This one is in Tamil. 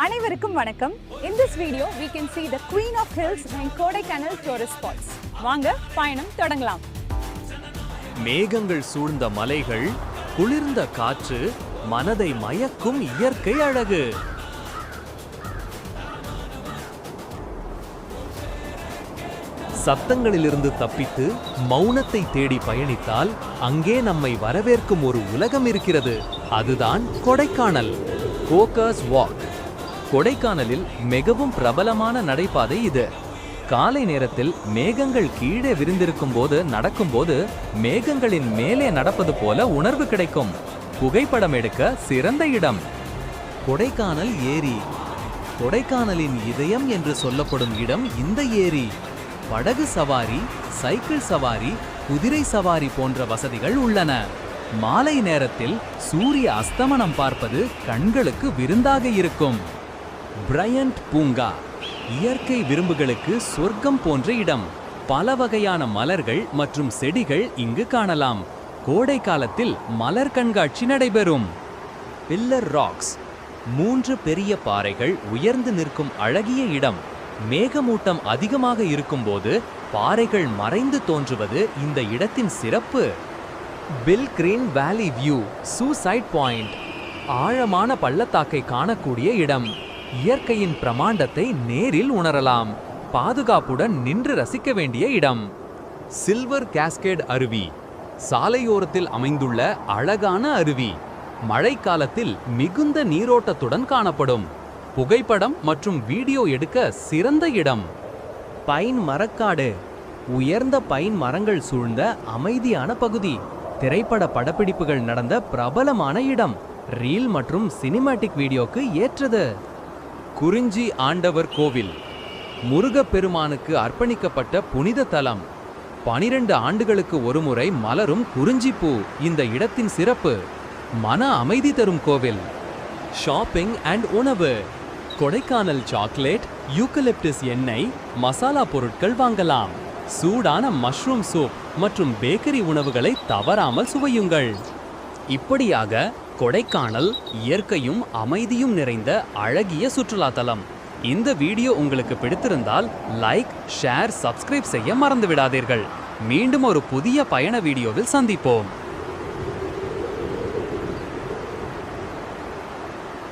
அனைவருக்கும் வணக்கம். In this video we can see the Queen of Hills in Kodaikanal tourist spots. வாங்க பயணம் தொடங்கலாம். மேகங்கள் சூழ்ந்த மலைகள், குளிர்ந்த காற்று, மனதை மயக்கும் இயற்கை அழகு. சத்தங்களிலிருந்து தப்பித்து மௌனத்தை தேடி பயணித்தால் அங்கே நம்மை வரவேற்கும் ஒரு உலகம் இருக்கிறது. அதுதான் கொடைக்கானல். கோக்கர்ஸ் வாக். கொடைக்கானலில் மிகவும் பிரபலமான நடைபாதை இது. காலை நேரத்தில் மேகங்கள் கீழே விரிந்திருக்கும் போது நடக்கும்போது மேகங்களின் மேலே நடப்பது போல உணர்வு கிடைக்கும். புகைப்படம் எடுக்க சிறந்த இடம். கொடைக்கானல் ஏரி. கொடைக்கானலின் இதயம் என்று சொல்லப்படும் இடம் இந்த ஏரி. படகு சவாரி, சைக்கிள் சவாரி, குதிரை சவாரி போன்ற வசதிகள் உள்ளன. மாலை நேரத்தில் சூரிய அஸ்தமனம் பார்ப்பது கண்களுக்கு விருந்தாக இருக்கும். பிரையண்ட் பூங்கா. இயற்கை விரும்புகளுக்கு சொர்க்கம் போன்ற இடம். பல வகையான மலர்கள் மற்றும் செடிகள் இங்கு காணலாம். கோடை காலத்தில் மலர் கண்காட்சி நடைபெறும். Pillar rocks. 3 பெரிய பாறைகள் உயர்ந்து நிற்கும் அழகிய இடம். மேகமூட்டம் அதிகமாக இருக்கும்போது பாறைகள் மறைந்து தோன்றுவது இந்த இடத்தின் சிறப்பு. பில் கிரீன் வேலி வியூ. Suicide point. ஆழமான பள்ளத்தாக்கை காணக்கூடிய இடம். இயற்கையின் பிரமாண்டத்தை நேரில் உணரலாம். பாதுகாப்புடன் நின்று ரசிக்க வேண்டிய இடம். சில்வர் கேஸ்கேட் அருவி. சாலையோரத்தில் அமைந்துள்ள அழகான அருவி. மழைக்காலத்தில் மிகுந்த நீரோட்டத்துடன் காணப்படும். புகைப்படம் மற்றும் வீடியோ எடுக்க சிறந்த இடம். பைன் மரக்காடு. உயர்ந்த பைன் மரங்கள் சூழ்ந்த அமைதியான பகுதி. திரைப்பட படப்பிடிப்புகள் நடந்த பிரபலமான இடம். ரீல் மற்றும் சினிமாட்டிக் வீடியோக்கு ஏற்றது. குறிஞ்சி ஆண்டவர் கோவில். முருகப்பெருமானுக்கு அர்ப்பணிக்கப்பட்ட புனித தலம். 12 ஆண்டுகளுக்கு ஒருமுறை மலரும் குறிஞ்சிப்பூ இந்த இடத்தின் சிறப்பு. மன அமைதி தரும் கோவில். ஷாப்பிங் அண்ட் உணவு. கொடைக்கானல் சாக்லேட், யூக்கலிப்டஸ் எண்ணெய், மசாலா பொருட்கள் வாங்கலாம். சூடான மஷ்ரூம் சூப் மற்றும் பேக்கரி உணவுகளை தவறாமல் சுவையுங்கள். இப்படியாக கொடைக்கானல் இயற்கையும் அமைதியும் நிறைந்த அழகிய சுற்றுலா தலம். இந்த வீடியோ உங்களுக்கு பிடித்திருந்தால் லைக், ஷேர், சப்ஸ்கிரைப் செய்ய மறந்து விடாதீர்கள். மீண்டும் ஒரு புதிய பயண வீடியோவில் சந்திப்போம்.